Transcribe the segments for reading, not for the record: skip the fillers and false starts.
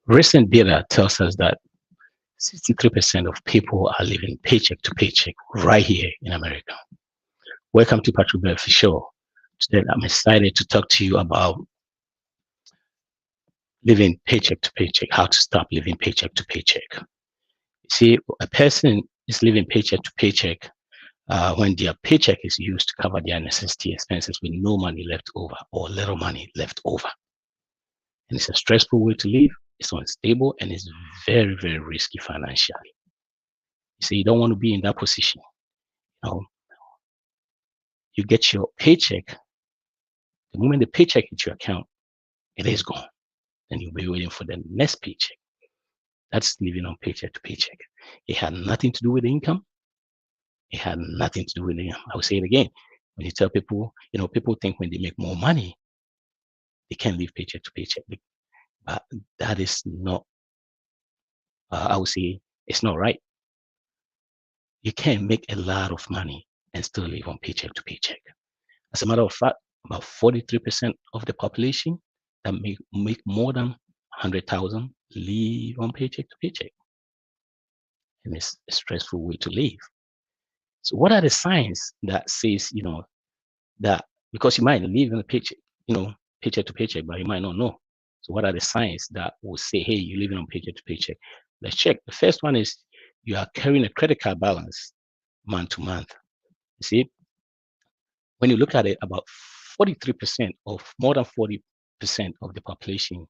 Recent data tells us that 63% of people are living paycheck to paycheck right here in America. Welcome to Patrik Barfi Show. Today, I'm excited to talk to you about living paycheck to paycheck, how to stop living paycheck to paycheck. You see, a person is living paycheck to paycheck when their paycheck is used to cover their necessity expenses with no money left over or little money left over. And it's a stressful way to live, it's unstable, and it's very, very risky financially. You see, you don't want to be in that position. You know, you get your paycheck, the moment the paycheck hits your account, it is gone. And you'll be waiting for the next paycheck. That's living on paycheck to paycheck. It had nothing to do with the income. It had nothing to do with the income. I will say it again. When you tell people, people think when they make more money, they can live paycheck to paycheck. But that is not, I would say, it's not right. You can make a lot of money and still live on paycheck to paycheck. As a matter of fact, about 43% of the population that make more than 100,000 live on paycheck to paycheck. And it's a stressful way to live. So what are the signs that says, that because you might live in a paycheck, paycheck to paycheck, but you might not know. So what are the signs that will say, hey, you're living on paycheck to paycheck? Let's check. The first one is you are carrying a credit card balance month to month. You see, when you look at it, about 43% of more than 40% of the population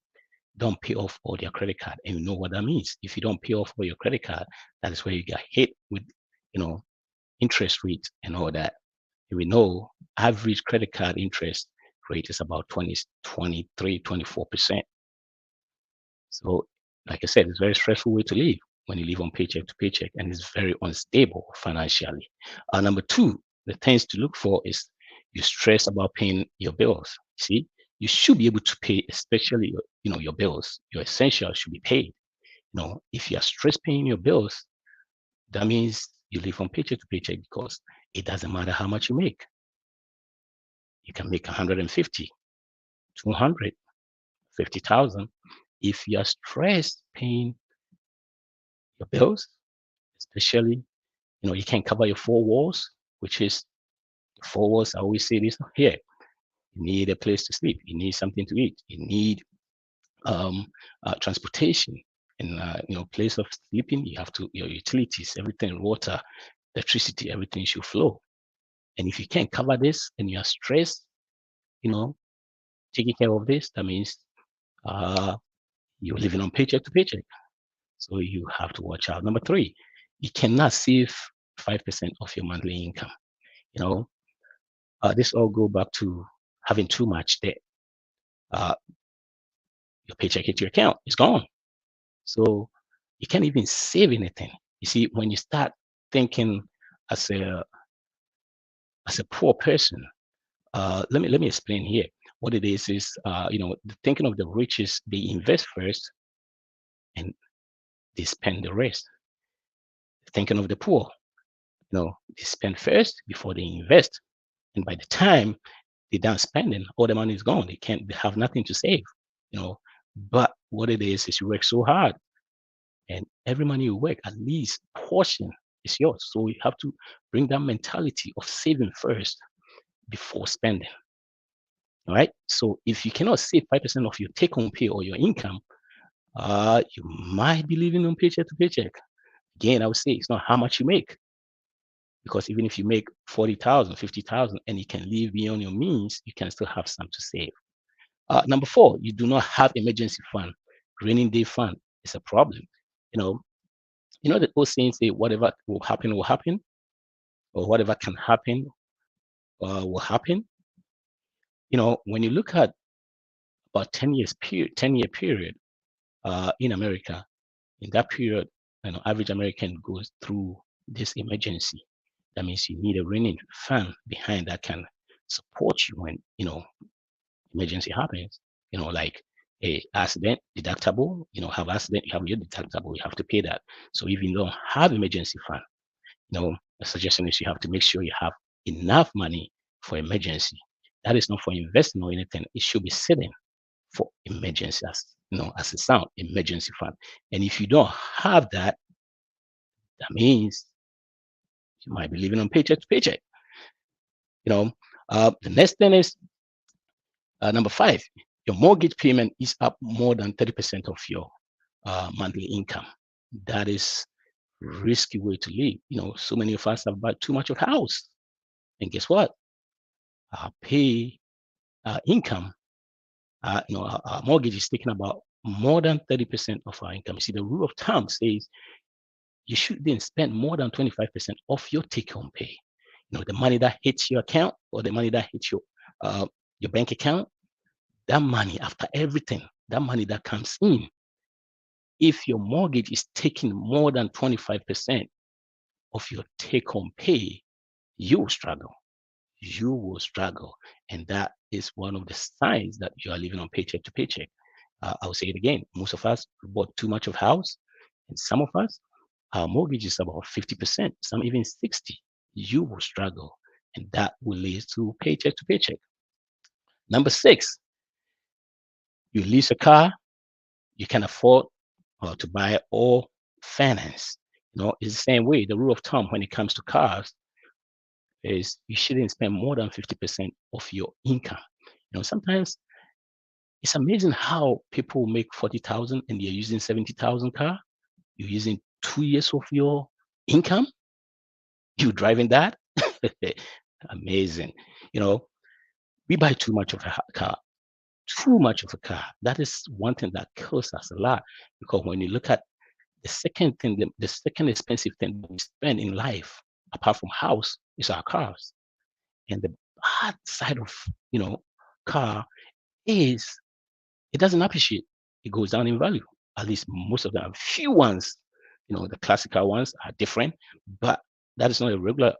don't pay off all their credit card. And you know what that means. If you don't pay off all your credit card, that is where you get hit with, interest rates and all that. We know average credit card interest rate is about 20, 23, 24%. So, like I said, it's a very stressful way to live when you live on paycheck to paycheck, and it's very unstable financially. Number two, the things to look for is you stress about paying your bills. See, you should be able to pay, especially your bills. Your essentials should be paid. If you are stressed paying your bills, that means you live on paycheck to paycheck because it doesn't matter how much you make. You can make 150, 200, 50,000. If you are stressed paying your bills, especially, you can't cover your four walls, which is four walls. I always say this here. You need a place to sleep. You need something to eat. You need transportation and place of sleeping. You have to your utilities, everything, water, electricity, everything should flow. And if you can't cover this and you are stressed, taking care of this, that means you're living on paycheck to paycheck. So you have to watch out. Number three, you cannot save 5% of your monthly income. This all go back to having too much debt. Your paycheck hit your account, it's gone. So you can't even save anything. You see, when you start thinking as a poor person, let me explain here. What it is the thinking of the rich is they invest first and they spend the rest. Thinking of the poor, they spend first before they invest. And by the time they're done spending, all the money is gone. They have nothing to save, But what it is you work so hard, and every money you work, at least portion is yours. So you have to bring that mentality of saving first before spending. All right. So if you cannot save 5% of your take-home pay or your income, you might be living on paycheck to paycheck. Again, I would say it's not how much you make, because even if you make 40,000, 50,000, and you can live beyond your means, you can still have some to save. Number four, you do not have emergency fund. Raining day fund is a problem. The old saying say whatever will happen, or whatever can happen will happen. When you look at about 10-year period in America, in that period, average American goes through this emergency. That means you need a raining fund behind that can support you when emergency happens. Like a accident deductible. Have accident, you have your deductible, you have to pay that. So if you don't have emergency fund, the suggestion is you have to make sure you have enough money for emergency. That is not for investing or anything. It should be sitting for emergency, as a sound emergency fund. And if you don't have that, that means you might be living on paycheck to paycheck. The next thing is number 5. Your mortgage payment is up more than 30% of your monthly income. That is risky way to live. So many of us have bought too much of a house, and guess what? Our pay income, our mortgage is taking about more than 30% of our income. You see, the rule of thumb says you shouldn't spend more than 25% of your take-home pay. The money that hits your account or the money that hits your bank account, that money after everything, that money that comes in, if your mortgage is taking more than 25% of your take-home pay, you will struggle. You will struggle. And that is one of the signs that you are living on paycheck to paycheck. I'll say it again. Most of us bought too much of house, and some of us, our mortgage is about 50%, some even 60. You will struggle, and that will lead to paycheck to paycheck. Number 6, you lease a car, you can afford to buy or finance. It's the same way. The rule of thumb when it comes to cars is you shouldn't spend more than 50% of your income. Sometimes it's amazing how people make 40,000 and they're using 70,000 car. You're using 2 years of your income. You driving that? Amazing. We buy too much of a car. Too much of a car. That is one thing that kills us a lot, because when you look at the second thing, the second expensive thing we spend in life, apart from house, is our cars. And the bad side of car is it doesn't appreciate. It goes down in value. At least most of them. Few ones, the classical ones are different, but that is not a regular,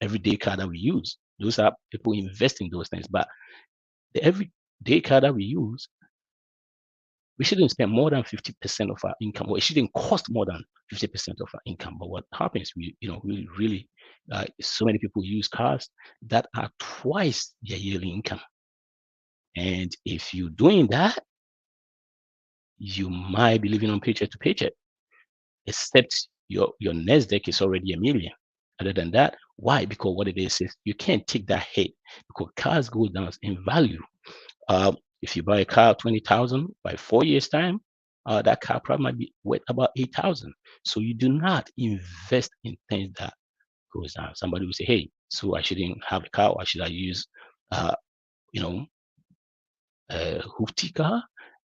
everyday car that we use. Those are people invest in those things. But the everyday car that we use, we shouldn't spend more than 50% of our income, or it shouldn't cost more than 50% of our income. But what happens, we really, so many people use cars that are twice their yearly income. And if you're doing that, you might be living on paycheck to paycheck, except your next deck is already $1 million. Other than that, why? Because what it is you can't take that hit, because cars go down in value. If you buy a car 20,000, by 4 years time, that car probably might be worth about 8,000. So you do not invest in things that goes down. Somebody will say, hey, so I shouldn't have a car, or should I use a hoopty car?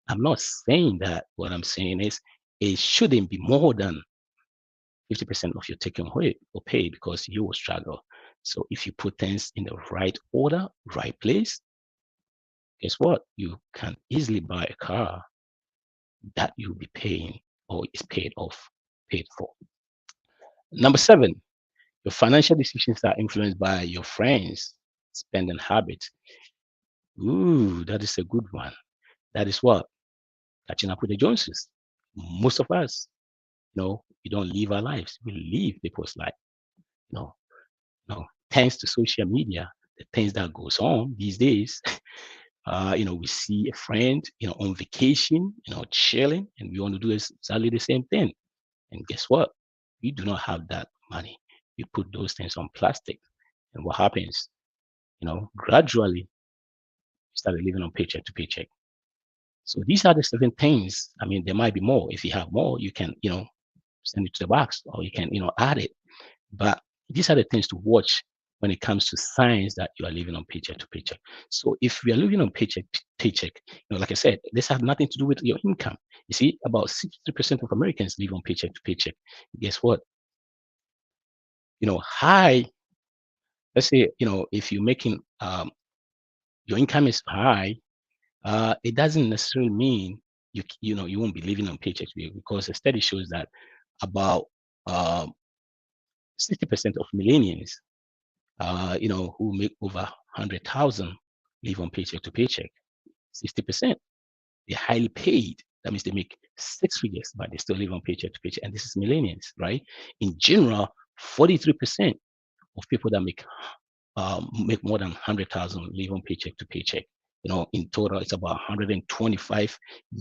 I'm not saying that. What I'm saying is it shouldn't be more than 50% of your take home or pay, because you will struggle. So if you put things in the right order, right place, guess what? You can easily buy a car that you'll be paying, or is paid for. Number 7, your financial decisions are influenced by your friends' spending habits. Ooh, that is a good one. That is what? Catching up with the Joneses. Most of us, we don't live our lives. We live people's life. No, no. Thanks to social media, the things that goes on these days, we see a friend, on vacation, chilling, and we want to do exactly the same thing. And guess what? We do not have that money. We put those things on plastic. And what happens? Gradually, we started living on paycheck to paycheck. So these are the 7 things. I mean, there might be more. If you have more, you can, send it to the box, or you can, add it. But these are the things to watch when it comes to signs that you are living on paycheck to paycheck. So if we are living on paycheck to paycheck, like I said, this has nothing to do with your income. You see, about 60% of Americans live on paycheck to paycheck. Guess what? High, let's say, if you're making, your income is high, it doesn't necessarily mean you won't be living on paycheck to paycheck, because a study shows that about 60% of millennials, who make over 100,000 live on paycheck to paycheck. 60%, they're highly paid. That means they make 6 figures, but they still live on paycheck to paycheck. And this is millennials, right? In general, 43% of people that make more than 100,000 live on paycheck to paycheck. In total, it's about 125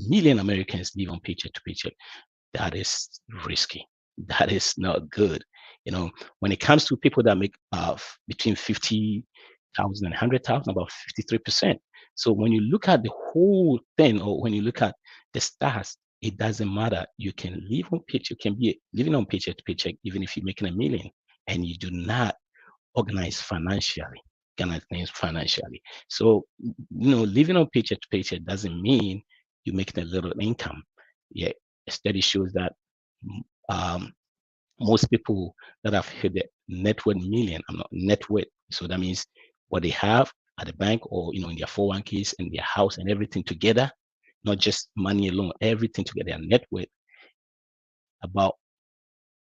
million Americans live on paycheck to paycheck. That is risky. That is not good. When it comes to people that make between 50,000 and 100,000, about 53%. So when you look at the whole thing, or when you look at the stats, it doesn't matter. You can live on paycheck. You can be living on paycheck to paycheck, even if you're making a million, and you do not organize financially. Organize things financially. So living on paycheck to paycheck doesn't mean you're making a little income. Yeah, a study shows that um, most people that have hit the net worth million, I'm not net worth. So that means what they have at the bank, or in their 401ks and their house and everything together, not just money alone, everything together, their net worth. About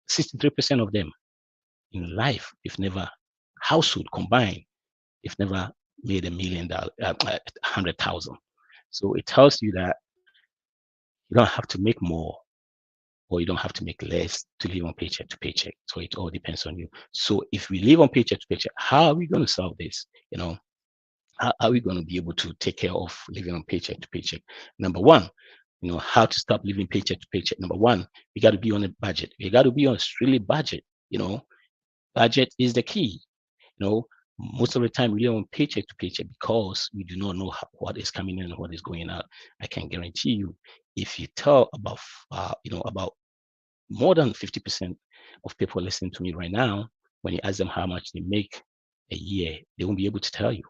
63% of them in life, if never household combined, if never made $1 million, 100,000. So it tells you that you don't have to make more, or you don't have to make less to live on paycheck to paycheck. So it all depends on you. So if we live on paycheck to paycheck, how are we going to solve this? How are we going to be able to take care of living on paycheck to paycheck? Number one, how to stop living paycheck to paycheck. Number one, we got to be on a budget. We got to be on a strictly budget. Budget is the key. Most of the time we live on paycheck to paycheck because we do not know what is coming in and what is going out. I can guarantee you, if you tell about more than 50% of people listening to me right now, when you ask them how much they make a year, they won't be able to tell you.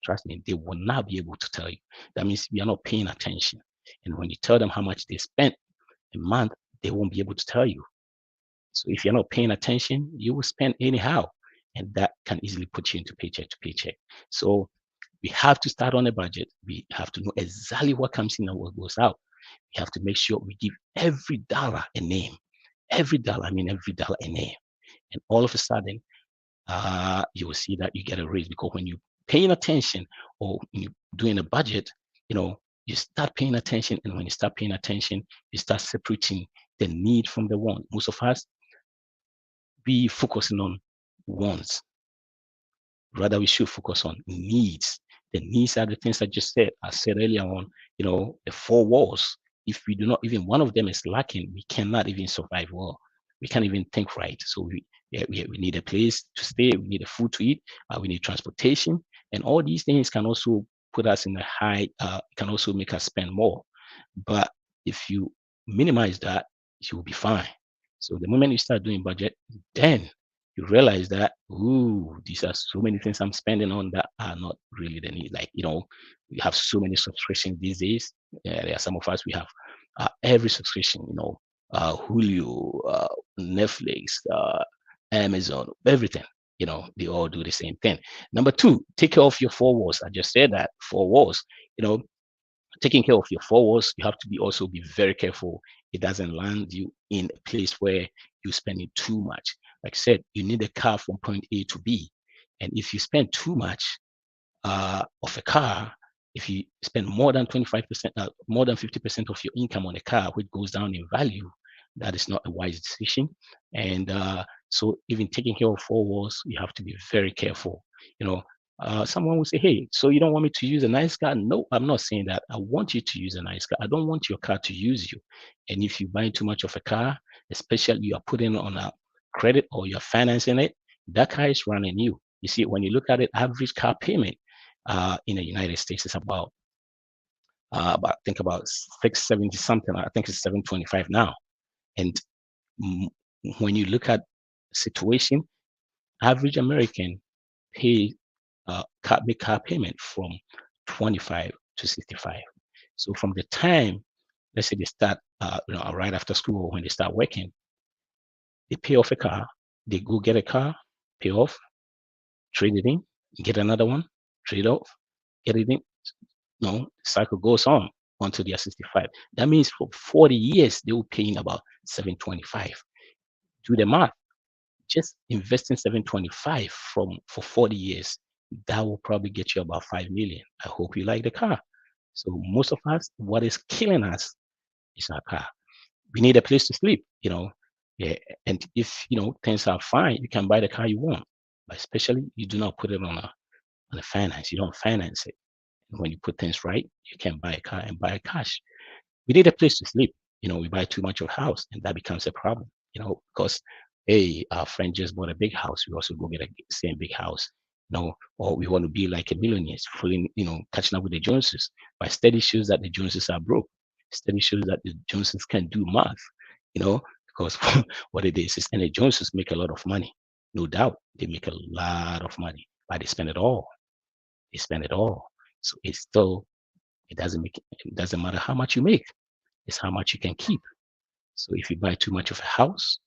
Trust me, they will not be able to tell you. That means we are not paying attention. And when you tell them how much they spent a month, they won't be able to tell you. So if you're not paying attention, you will spend anyhow. And that can easily put you into paycheck to paycheck. So we have to start on a budget. We have to know exactly what comes in and what goes out. We have to make sure we give every dollar a name. Every dollar, I mean every dollar a name. And all of a sudden, you will see that you get a raise, because when you're paying attention, or when you're doing a budget, you start paying attention. And when you start paying attention, you start separating the need from the want. Most of us, we focusing on wants. Rather, we should focus on needs. The needs are the things I just said. I said earlier on, the four walls. If we do not, even one of them is lacking, we cannot even survive well. We can't even think right. So we need a place to stay. We need a food to eat. We need transportation. And all these things can also put us in a high, can also make us spend more. But if you minimize that, you will be fine. So the moment you start doing budget, then you realize that, ooh, these are so many things I'm spending on that are not really the need. Like, we have so many subscriptions these days. There are some of us, we have every subscription, Hulu, Netflix, Amazon, everything. They all do the same thing. Number two, take care of your four walls. I just said that, four walls. Taking care of your four walls, you have to also be very careful it doesn't land you in a place where you're spending too much. Like I said, you need a car from point A to B. And if you spend too much of a car, if you spend more than 25%, more than 50% of your income on a car, which goes down in value, that is not a wise decision. And so even taking care of four walls, you have to be very careful. Someone will say, hey, so you don't want me to use a nice car? No, I'm not saying that. I want you to use a nice car. I don't want your car to use you. And if you buy too much of a car, especially you are putting on a credit or you're financing it, that car is running you. You see, when you look at it, average car payment in the United States is about I think about 670 something. I think it's 725 now. And when you look at situation, average American pay make car payment from 25 to 65. So from the time, let's say they start, right after school, or when they start working, they pay off a car, they go get a car, pay off, trade it in, get another one, trade off, get it in. No, the cycle goes on until they are 65. That means for 40 years, they will pay in about 725. Do the math. Just investing 725 for 40 years, that will probably get you about 5 million. I hope you like the car. So most of us, what is killing us is our car. We need a place to sleep. Yeah. And if things are fine, you can buy the car you want. But especially, you do not put it on a finance. You don't finance it. And when you put things right, you can buy a car and buy a cash. We need a place to sleep. We buy too much of a house, and that becomes a problem. Because hey, our friend just bought a big house, we also go get a same big house. Or we want to be like a millionaire, fully, catching up with the Joneses. But study shows that the Joneses are broke. Study shows that the Joneses can't do math. Because what it is, and the Joneses make a lot of money, no doubt. They make a lot of money, but they spend it all. They spend it all. So it doesn't matter how much you make. It's how much you can keep. So if you buy too much of a house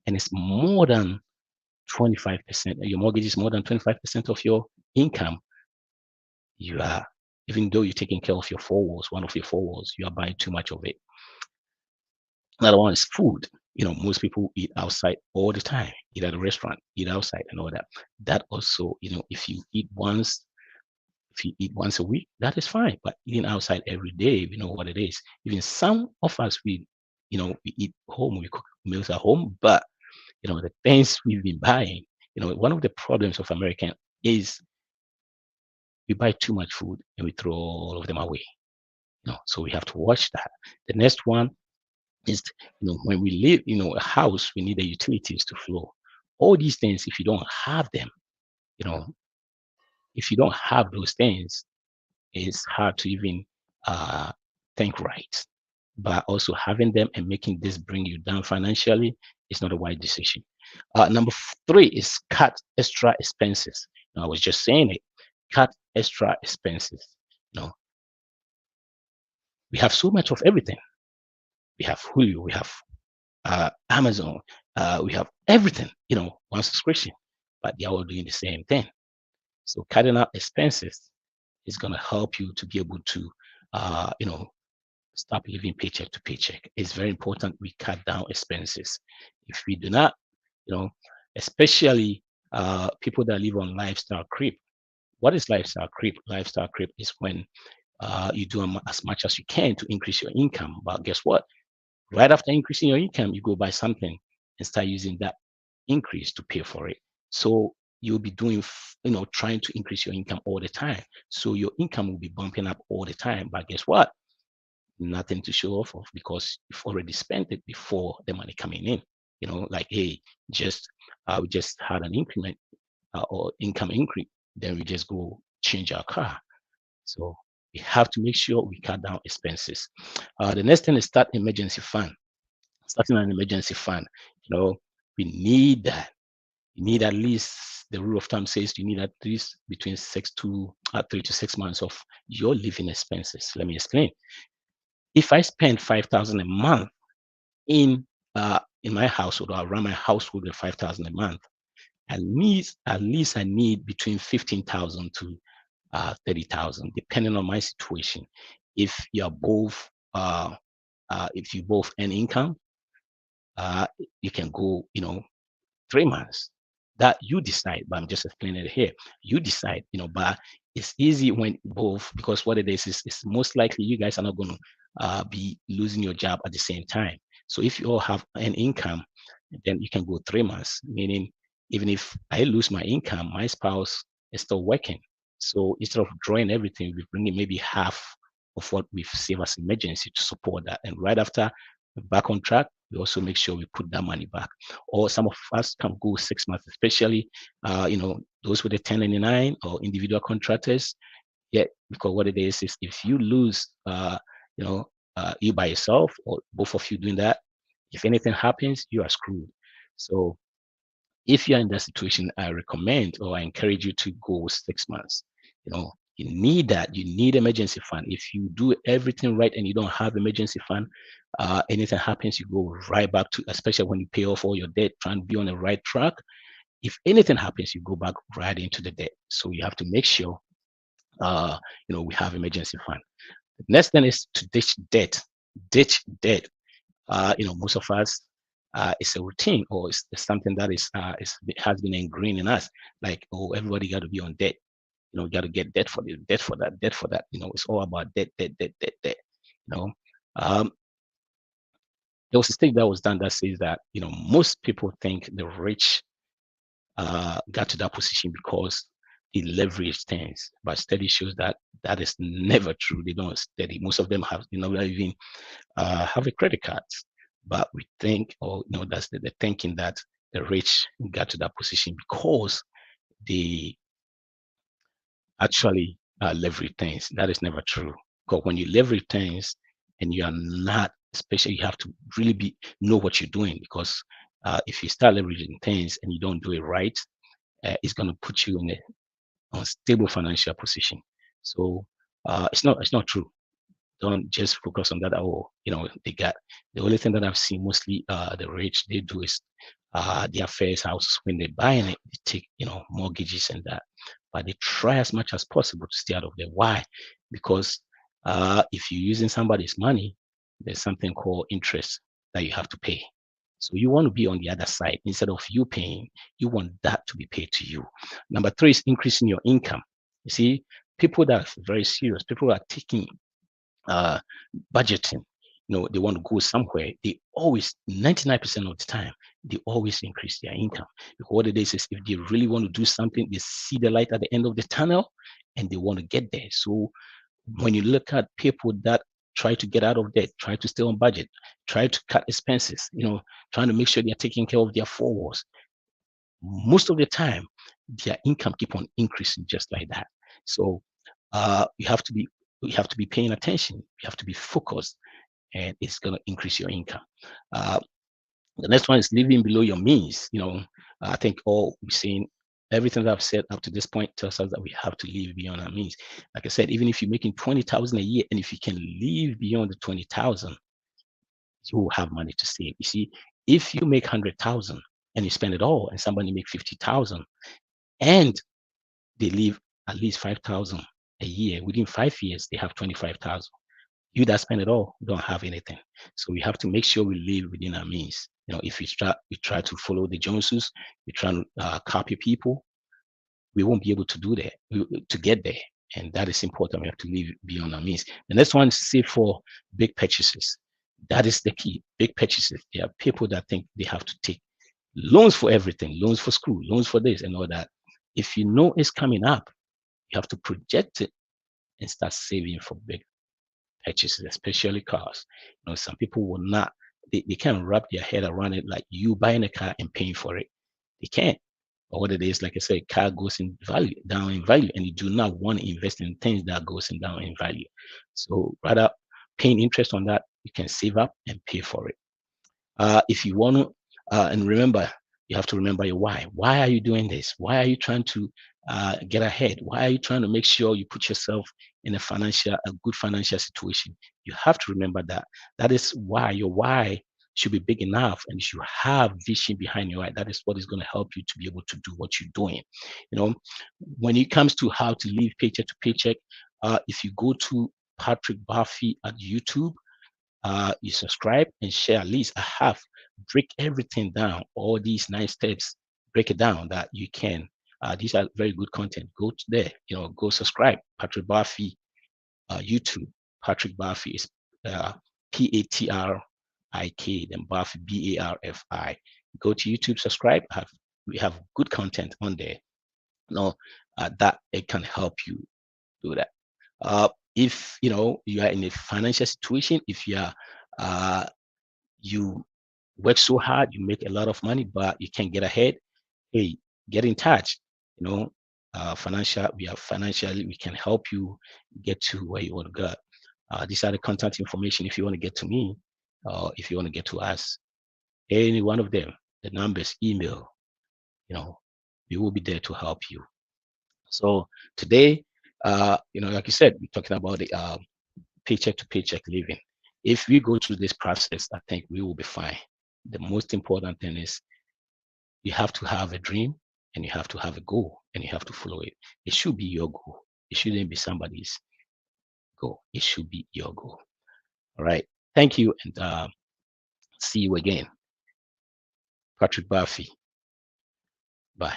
and it's more than 25%, your mortgage is more than 25% of your income, you are, even though you're taking care of your four walls, one of your four walls, you are buying too much of it. Another one is food. Most people eat outside all the time, eat at a restaurant, eat outside and all that. That also, if you eat once a week, that is fine. But eating outside every day, we know what it is. Even some of us, we eat home, we cook meals at home, but the things we've been buying, one of the problems of American is we buy too much food and we throw all of them away. So we have to watch that. The next one is, when we live, a house, we need the utilities to flow. All these things, if you don't have them, you know, if you don't have those things, it's hard to even uh, think right. But also having them and making this bring you down financially is not a wise decision. Number three is cut extra expenses. Now, I was just saying it. Cut extra expenses. You know, we have so much of everything. We have Hulu, we have Amazon, we have everything. One subscription, but they're all doing the same thing. So cutting out expenses is going to help you to be able to, stop living paycheck to paycheck. It's very important we cut down expenses. If we do not, you know, especially people that live on lifestyle creep. What is lifestyle creep? Lifestyle creep is when you do as much as you can to increase your income. But guess what? Right after increasing your income, you go buy something and start using that increase to pay for it. So you'll be doing, trying to increase your income all the time. So your income will be bumping up all the time. But guess what? Nothing to show off of because you've already spent it before the money coming in. Like, hey, we just had an increment or income increase, then we just go change our car. So we have to make sure we cut down expenses. The next thing is start emergency fund. Starting an emergency fund, we need that. You need at least, the rule of thumb says you need at least between 3 to 6 months of your living expenses. Let me explain. If I spend 5,000 a month in my household, or I run my household with 5,000 a month, at least I need between 15,000 to 30,000, depending on my situation. If you're both, if you both earn income, you can go, 3 months. That you decide, but I'm just explaining it here. You decide, but it's easy when both, because what it is it's most likely you guys are not going to be losing your job at the same time. So if you all have an income, then you can go 3 months, meaning even if I lose my income, my spouse is still working. So instead of drawing everything, we bring in maybe half of what we've saved as emergency to support that. And right after we're back on track, we also make sure we put that money back. Or some of us can go 6 months, especially those with the 1099 or individual contractors. Yeah, because what it is if you lose, you by yourself or both of you doing that, if anything happens, you are screwed. So if you're in that situation, I recommend or I encourage you to go 6 months. You need that. You need emergency fund. If you do everything right and you don't have emergency fund, anything happens, you go right back to, especially when you pay off all your debt, trying to be on the right track. If anything happens, you go back right into the debt. So you have to make sure, we have emergency fund. The next thing is to ditch debt. Ditch debt. Most of us, it's a routine or it's something that has been ingrained in us. Like, oh, everybody got to be on debt. Got to get debt for this, debt for that, debt for that. It's all about debt, debt, debt, debt, debt. Um, there was a study that was done that says that most people think the rich got to that position because they leverage things, but study shows that that is never true. They don't study. Most of them have, not even have a credit card, but we think, or that's the thinking that the rich got to that position because they actually leverage things. That is never true. Because when you leverage things and you are not, especially, you have to really know what you're doing. Because if you start leveraging things and you don't do it right, it's going to put you in a unstable financial position. So it's not true. Don't just focus on that. Oh, they got the only thing that I've seen mostly the rich they do is their first house when they're buying it, they take mortgages and that, but they try as much as possible to stay out of there. Why? Because if you're using somebody's money, there's something called interest that you have to pay. So you want to be on the other side. Instead of you paying, you want that to be paid to you. Number three is increasing your income. You see, people that are very serious, people who are taking uh, budgeting, they want to go somewhere, they always, 99% of the time, they always increase their income. Because what it is if they really want to do something, they see the light at the end of the tunnel and they want to get there. So when you look at people that try to get out of debt, try to stay on budget, try to cut expenses, trying to make sure they're taking care of their four walls, most of the time, their income keep on increasing just like that. So you have to be paying attention. You have to be focused, and it's going to increase your income. Uh, the next one is living below your means. I think all we've seen, everything that I've said up to this point tells us that we have to live beyond our means. Like I said, even if you're making 20,000 a year, and if you can live beyond the 20,000, you will have money to save. You see, if you make 100,000 and you spend it all, and somebody make 50,000, and they live at least 5,000 a year, within 5 years they have 25,000. You that spend it all don't have anything. So we have to make sure we live within our means. If we try to follow the Joneses, we try to copy people, we won't be able to do that, to get there. And that is important. We have to live beyond our means. The next one is save for big purchases. That is the key. Big purchases. There are people that think they have to take loans for everything, loans for school, loans for this and all that. If you know it's coming up, you have to project it and start saving for big purchases, especially cars. Some people will not, they can't wrap their head around it, like you buying a car and paying for it. They can't. Or what it is, like I said, car goes in value, down in value, and you do not want to invest in things that goes in down in value. So rather paying interest on that, you can save up and pay for it. If you want to, and remember, you have to remember your why. Why are you doing this? Why are you trying to get ahead? Why are you trying to make sure you put yourself in a good financial situation? You have to remember that. That is why your why should be big enough, and you should have vision behind your why. That is what is going to help you to be able to do what you're doing. When it comes to how to live paycheck to paycheck, if you go to Patrik Barfi at YouTube, you subscribe and share. At least I have break everything down, all these 9 steps, break it down that you can. These are very good content. Go to there, go subscribe. Patrik Barfi, YouTube. Patrik Barfi is Patrik, then Barfi, Barfi. Go to YouTube, subscribe. We have good content on there. That it can help you do that. If you are in a financial situation, if you work so hard, you make a lot of money, but you can't get ahead, hey, get in touch. Financially, we can help you get to where you want to go. These are the contact information if you want to get to me, or if you want to get to us. Any one of them, the numbers, email, we will be there to help you. So today, like you said, we're talking about the paycheck to paycheck living. If we go through this process, I think we will be fine. The most important thing is you have to have a dream, and you have to have a goal, and you have to follow it. It should be your goal. It shouldn't be somebody's goal. It should be your goal. All right. Thank you, and see you again. Patrik Barfi. Bye.